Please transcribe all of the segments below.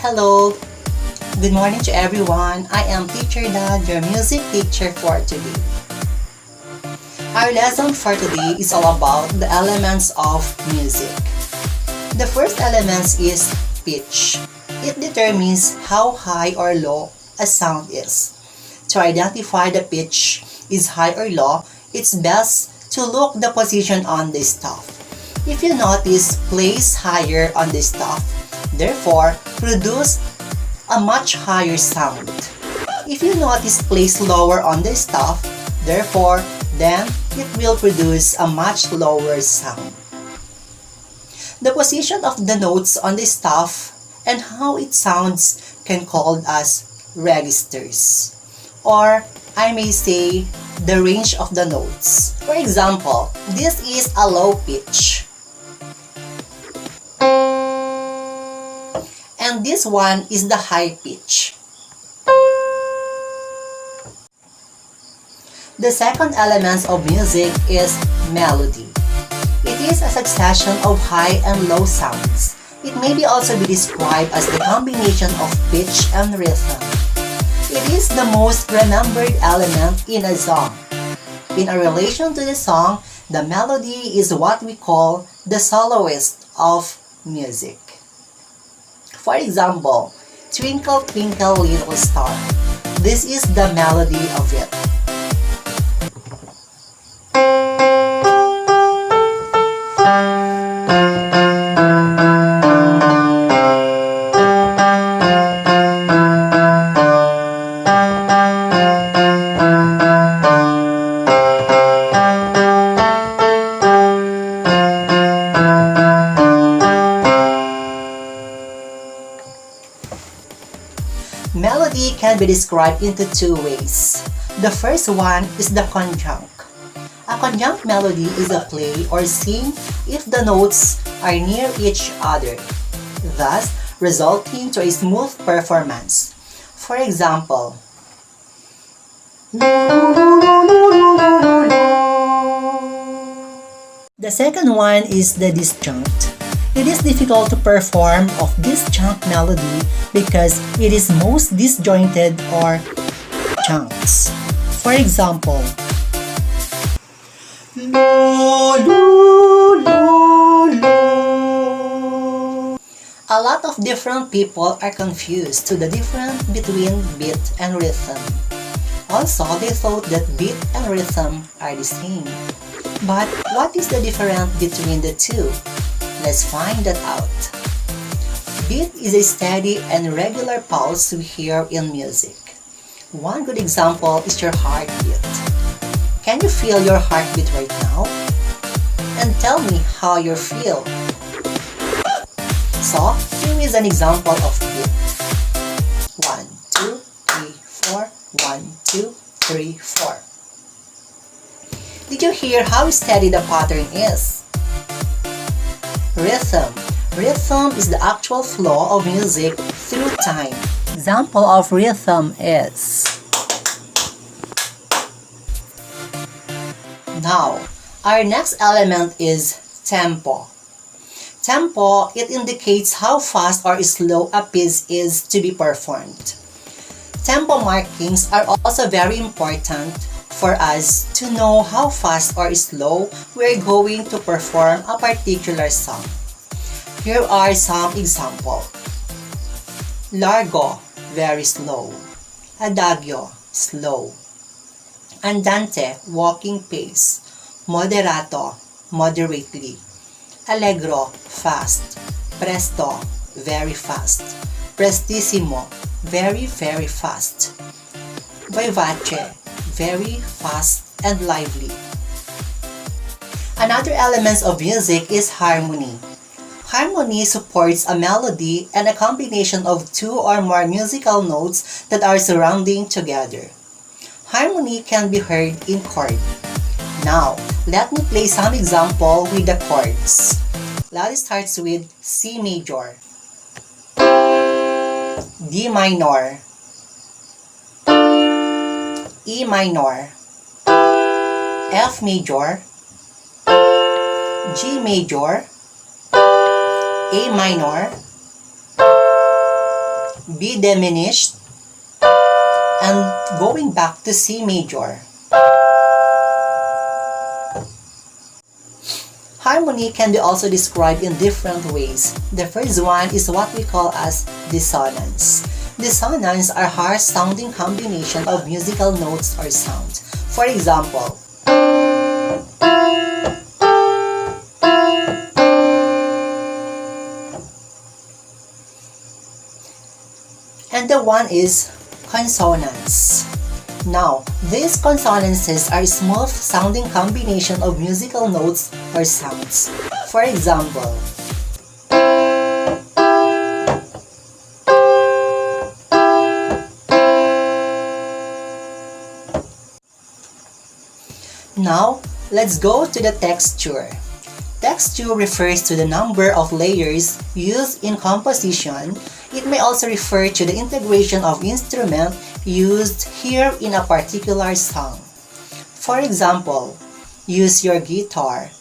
Hello, good morning to everyone. I am Teacher Dad, your music teacher for today. Our lesson for today is all about the elements of music. The first element is pitch. It determines how high or low a sound is. To identify the pitch is high or low, it's best to look the position on the staff. If you notice place higher on the staff, therefore produce a much higher sound. If you notice place lower on the staff, therefore then it will produce a much lower sound. The position of the notes on the staff and how it sounds can called as registers, or I may say the range of the notes. For example, this is a low pitch. And this one is the high pitch. The second element of music is melody. It is a succession of high and low sounds. It may also be described as the combination of pitch and rhythm. It is the most remembered element in a song. In a relation to the song, the melody is what we call the soloist of music. For example, Twinkle Twinkle Little Star. This is the melody of it. Melody can be described into two ways. The first one is the conjunct. A conjunct melody is a play or sing if the notes are near each other, thus resulting to a smooth performance. For example, the second one is the disjunct. It is difficult to perform of disjunct melody because it is most disjointed or chunks. For example, lo, lo, lo, lo. A lot of different people are confused to the difference between beat and rhythm. Also, they thought that beat and rhythm are the same. But what is the difference between the two? Let's find that out. Beat is a steady and regular pulse we hear in music. One good example is your heartbeat. Can you feel your heartbeat right now? And tell me how you feel. So, here is an example of beat. 1, 2, 3, 4. 1, 2, 3, 4. Did you hear how steady the pattern is? Rhythm. Rhythm is the actual flow of music through time. Example of rhythm is. Now, our next element is tempo. Tempo, it indicates how fast or slow a piece is to be performed. Tempo markings are also very important for us to know how fast or slow we're going to perform a particular song. Here are some examples. Largo, very slow. Adagio, slow. Andante, walking pace. Moderato, moderately. Allegro, fast. Presto, very fast. Prestissimo, very, very fast. Vivace, very fast and lively. Another element of music is harmony. Harmony supports a melody and a combination of two or more musical notes that are surrounding together. Harmony can be heard in chord. Now, let me play some example with the chords. Let's start with C major, D minor, E minor, F major, G major, A minor, B diminished, and going back to C major. Harmony can be also described in different ways. The first one is what we call as dissonance. Dissonance are harsh-sounding combination of musical notes or sounds. For example, and the one is consonance. Now, these consonances are smooth-sounding combination of musical notes or sounds. For example, now, let's go to the texture. Texture refers to the number of layers used in composition. It may also refer to the integration of instrument used here in a particular song. For example, use your guitar,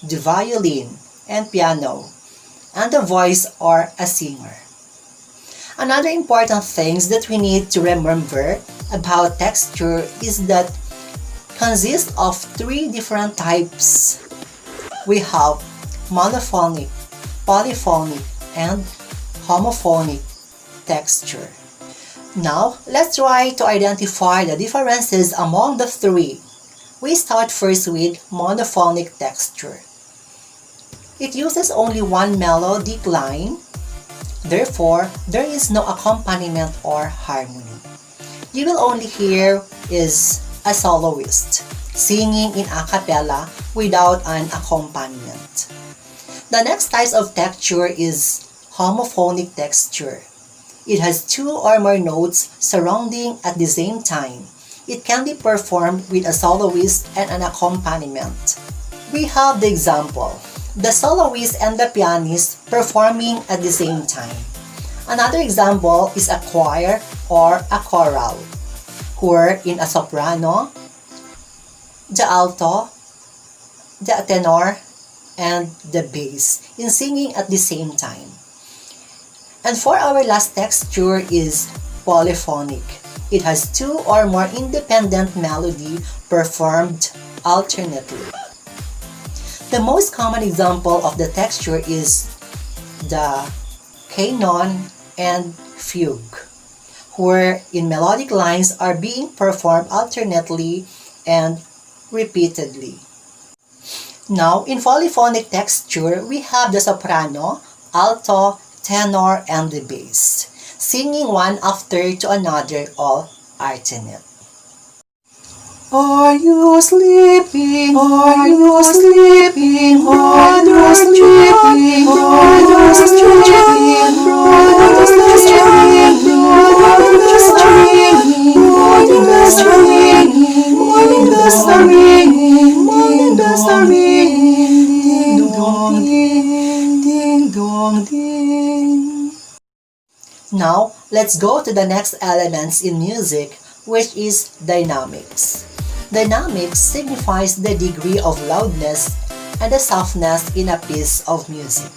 the violin, and piano, and the voice or a singer. Another important things that we need to remember about texture is that consists of three different types. We have monophonic, polyphonic, and homophonic texture. Now, let's try to identify the differences among the three. We start first with monophonic texture. It uses only one melodic line, therefore, there is no accompaniment or harmony. You will only hear is a soloist singing in a cappella without an accompaniment. The next type of texture is homophonic texture. It has two or more notes surrounding at the same time. It can be performed with a soloist and an accompaniment. We have the example, the soloist and the pianist performing at the same time. Another example is a choir or a choral, where in a soprano, the alto, the tenor, and the bass in singing at the same time. And for our last texture is polyphonic. It has two or more independent melody performed alternately. The most common example of the texture is the canon and fugue, where in melodic lines are being performed alternately and repeatedly. Now, in polyphonic texture, we have the soprano, alto, tenor, and the bass, singing one after to another, all alternate. Are you sleeping? Are you sleeping? Brothers sleeping. Brothers sleeping. Brothers sleeping. Brothers sleeping. Brothers sleeping. Morning bells are ringing. Morning bells are ringing. Ding dong ding. Ding dong ding. Now, let's go to the next elements in music, which is dynamics. Dynamics signifies the degree of loudness and the softness in a piece of music.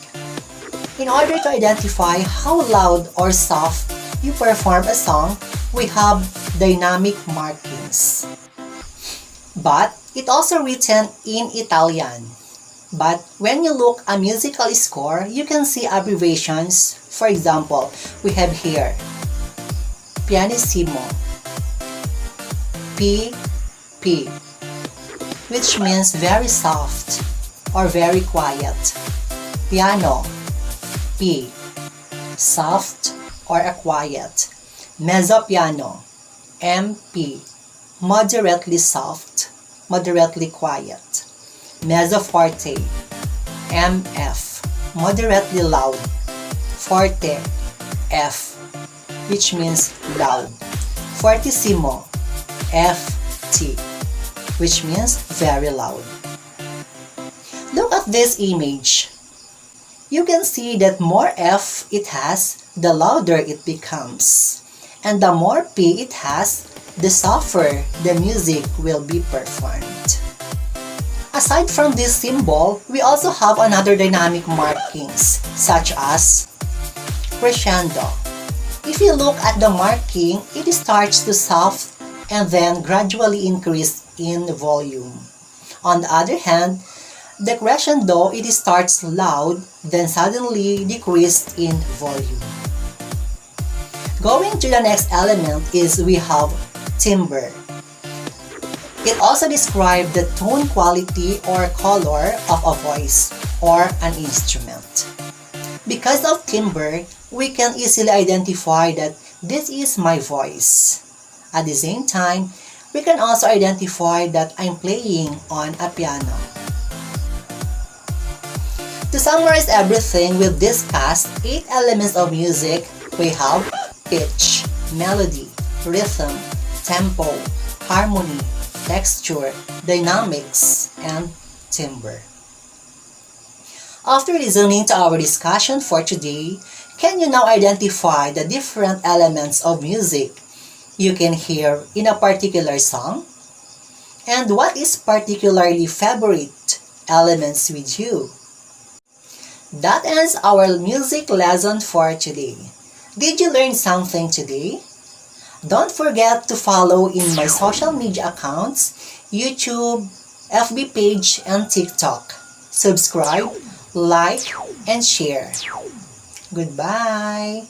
In order to identify how loud or soft you perform a song, we have dynamic markings. But it also written in Italian. But when you look a musical score, you can see abbreviations. For example, we have here pianissimo, P, which means very soft or very quiet. Piano, P, soft or a quiet. Mezzo piano, MP, moderately soft, moderately quiet. Mezzo forte, MF, moderately loud. Forte, F, which means loud. Fortissimo, FT, which means very loud. Look at this image. You can see that more F it has, the louder it becomes. And the more P it has, the softer the music will be performed. Aside from this symbol, we also have another dynamic markings such as crescendo, If you look at the marking, it starts to soft and then gradually increase in volume. On the other hand, the crescendo, it starts loud, then suddenly decreased in volume. Going to the next element is we have timbre. It also describes the tone quality or color of a voice or an instrument. Because of timbre, we can easily identify that this is my voice. At the same time, we can also identify that I'm playing on a piano. To summarize everything we've discussed, 8 elements of music, we have pitch, melody, rhythm, tempo, harmony, texture, dynamics, and timbre. After listening to our discussion for today, can you now identify the different elements of music you can hear in a particular song? And what is particularly favorite elements with you? That ends our music lesson for today. Did you learn something today? Don't forget to follow in my social media accounts, YouTube, FB page, and TikTok. Subscribe, like, and share. Goodbye!